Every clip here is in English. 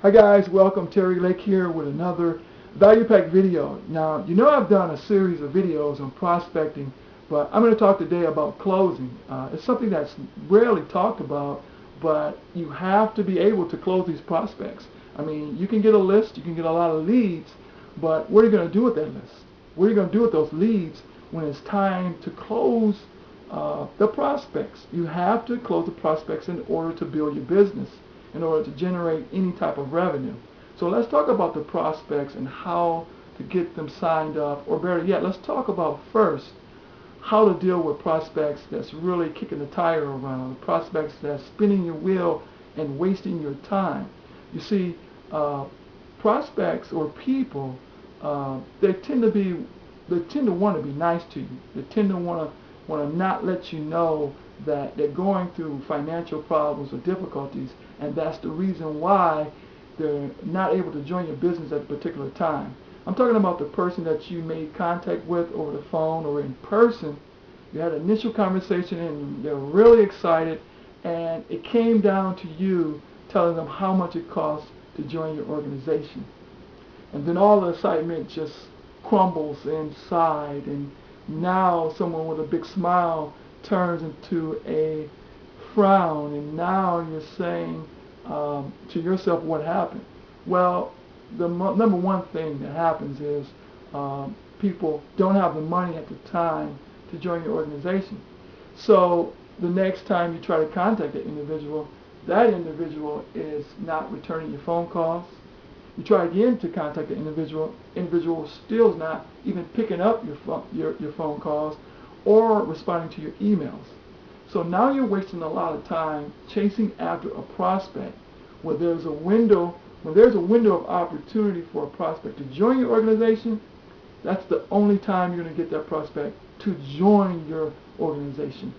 Hi guys, welcome. Terry Lake here with another value pack video. Now, you know I've done a series of videos on prospecting, but I'm going to talk today about closing. It's something that's rarely talked about, but you have to be able to close these prospects. I mean, you can get a list, you can get a lot of leads, but what are you going to do with that list? What are you going to do with those leads when it's time to close the prospects? You have to close the prospects in order to build your business, in order to generate any type of revenue. So let's talk about the prospects and how to get them signed up, or better yet, let's talk about first how to deal with prospects that's really kicking the tire around, prospects that's spinning your wheel and wasting your time. You see, prospects or people, they tend to want to be nice to you. They tend to want to not let you know that they're going through financial problems or difficulties, and that's the reason why they're not able to join your business at a particular time. I'm talking about the person that you made contact with over the phone or in person. You had an initial conversation and they're really excited, and it came down to you telling them how much it costs to join your organization. And then all the excitement just crumbles inside, and now someone with a big smile turns into a frown, and now you're saying to yourself, what happened? Well, the number one thing that happens is people don't have the money at the time to join your organization. So the next time you try to contact that individual is not returning your phone calls. You try again to contact the individual still is not even picking up your phone calls or responding to your emails. So now you're wasting a lot of time chasing after a prospect when there's a window of opportunity for a prospect to join your organization. That's the only time you're going to get that prospect to join your organization.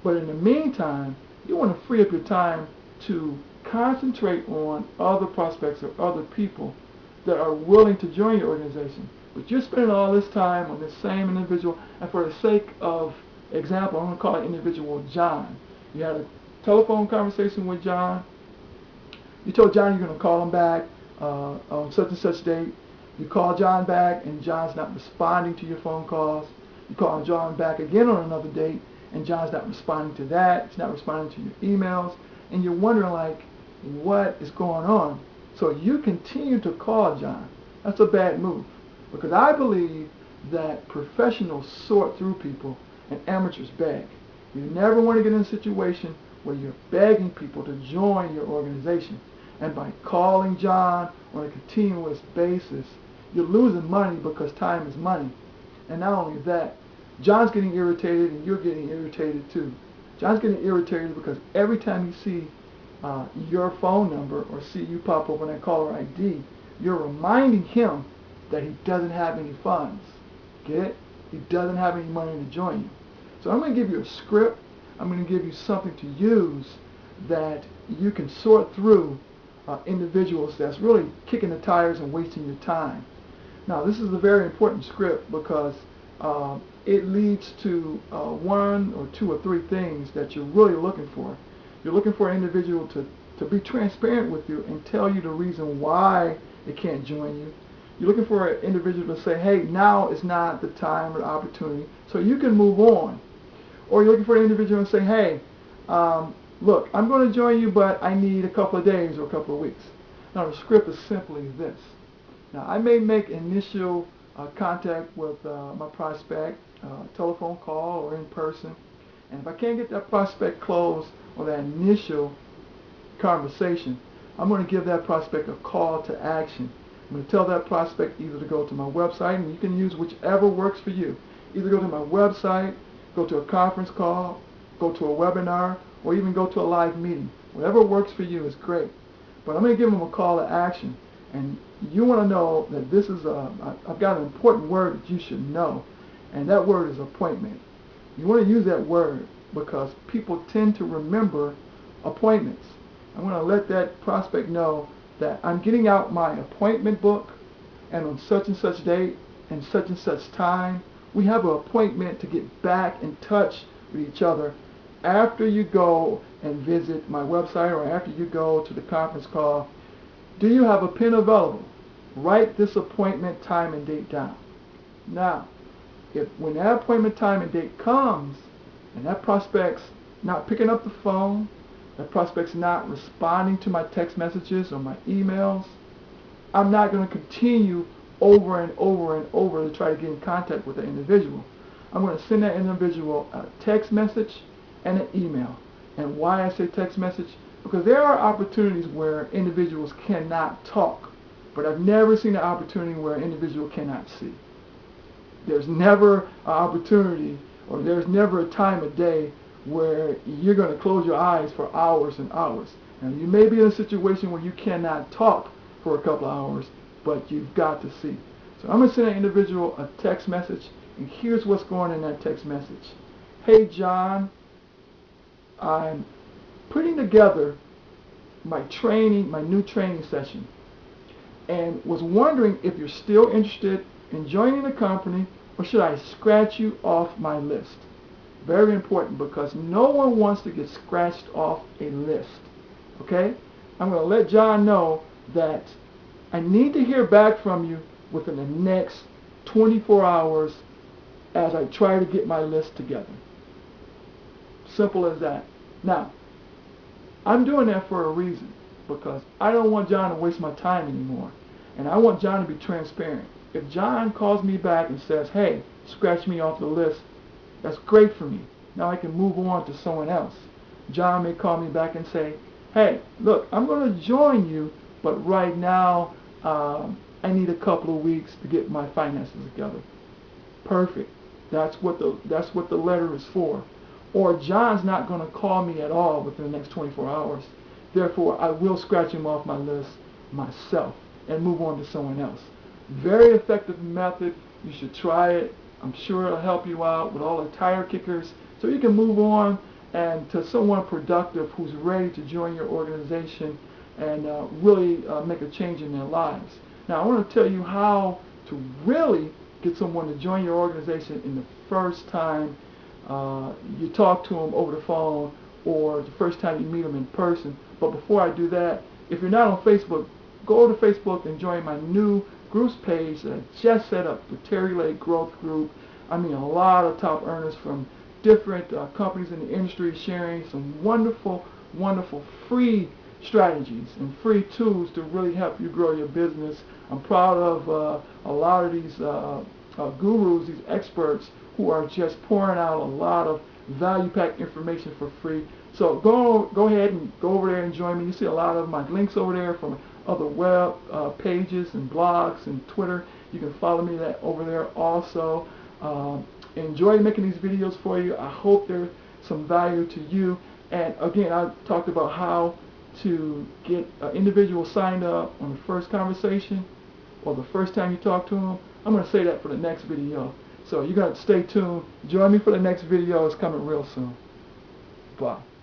But in the meantime, you want to free up your time to concentrate on other prospects or other people that are willing to join your organization. But you're spending all this time on this same individual, and for the sake of example, I'm going to call that individual John. You had a telephone conversation with John. You told John you're going to call him back on such and such date. You call John back and John's not responding to your phone calls. You call John back again on another date and John's not responding to that. He's not responding to your emails. And you're wondering, like, what is going on? So you continue to call John. That's a bad move, because I believe that professionals sort through people and amateurs beg. You never want to get in a situation where you're begging people to join your organization. And by calling John on a continuous basis, you're losing money, because time is money. And not only that, John's getting irritated and you're getting irritated too. John's getting irritated because every time you see your phone number or see you pop up on that caller ID, you're reminding him that he doesn't have any funds. Get it? He doesn't have any money to join you. So I'm going to give you a script. I'm going to give you something to use that you can sort through individuals that's really kicking the tires and wasting your time. Now, this is a very important script because it leads to one or two or three things that you're really looking for. You're looking for an individual to be transparent with you and tell you the reason why they can't join you. You're looking for an individual to say, hey, now is not the time or the opportunity, so you can move on. Or you're looking for an individual and say, hey, look, I'm going to join you, but I need a couple of days or a couple of weeks. Now, the script is simply this. Now, I may make initial contact with my prospect, telephone call or in person, and if I can't get that prospect closed on that initial conversation, I'm going to give that prospect a call to action. I'm going to tell that prospect either to go to my website, and you can use whichever works for you. Either go to my website, go to a conference call, go to a webinar, or even go to a live meeting. Whatever works for you is great. But I'm going to give them a call to action. And you want to know that this is I've got an important word that you should know, and that word is appointment. You want to use that word because people tend to remember appointments. I'm going to let that prospect know that I'm getting out my appointment book, and on such and such date and such time, we have an appointment to get back in touch with each other after you go and visit my website or after you go to the conference call Do you have a pen available? Write this appointment time and date down. Now, if when that appointment time and date comes and that prospect's not picking up the phone, that prospect's not responding to my text messages or my emails, I'm not going to continue over and over and over to try to get in contact with the individual. I'm going to send that individual a text message and an email. And why I say text message? Because there are opportunities where individuals cannot talk, but I've never seen an opportunity where an individual cannot see. There's never an opportunity, or there's never a time of day where you're going to close your eyes for hours and hours. And you may be in a situation where you cannot talk for a couple of hours, but you've got to see. So I'm going to send an individual a text message, and here's what's going in that text message. Hey John, I'm putting together my new training session, and was wondering if you're still interested in joining the company, or should I scratch you off my list? Very important, because no one wants to get scratched off a list. Okay? I'm going to let John know that I need to hear back from you within the next 24 hours as I try to get my list together. Simple as that. Now, I'm doing that for a reason, because I don't want John to waste my time anymore. And I want John to be transparent. If John calls me back and says, hey, scratch me off the list, that's great for me. Now I can move on to someone else. John may call me back and say, hey, look, I'm going to join you, but right now I need a couple of weeks to get my finances together. Perfect. That's what the letter is for. Or John's not going to call me at all within the next 24 hours. Therefore, I will scratch him off my list myself and move on to someone else. Very effective method. You should try it. I'm sure it'll help you out with all the tire kickers, so you can move on and to someone productive who's ready to join your organization and really make a change in their lives. Now, I want to tell you how to really get someone to join your organization in the first time you talk to them over the phone, or the first time you meet them in person. But before I do that, if you're not on Facebook, go over to Facebook and join my new groups page that I just set up, the Terry Lake Growth Group. I mean, a lot of top earners from different companies in the industry sharing some wonderful, wonderful free strategies and free tools to really help you grow your business. I'm proud of a lot of these gurus, these experts who are just pouring out a lot of value-packed information for free. So go ahead and go over there and join me. You see a lot of my links over there from other web pages and blogs and Twitter. You can follow me over there also. Enjoy making these videos for you. I hope there's some value to you. And again, I talked about how to get an individual signed up on the first conversation or the first time you talk to them. I'm going to say that for the next video. So you're going to stay tuned. Join me for the next video. It's coming real soon. Bye.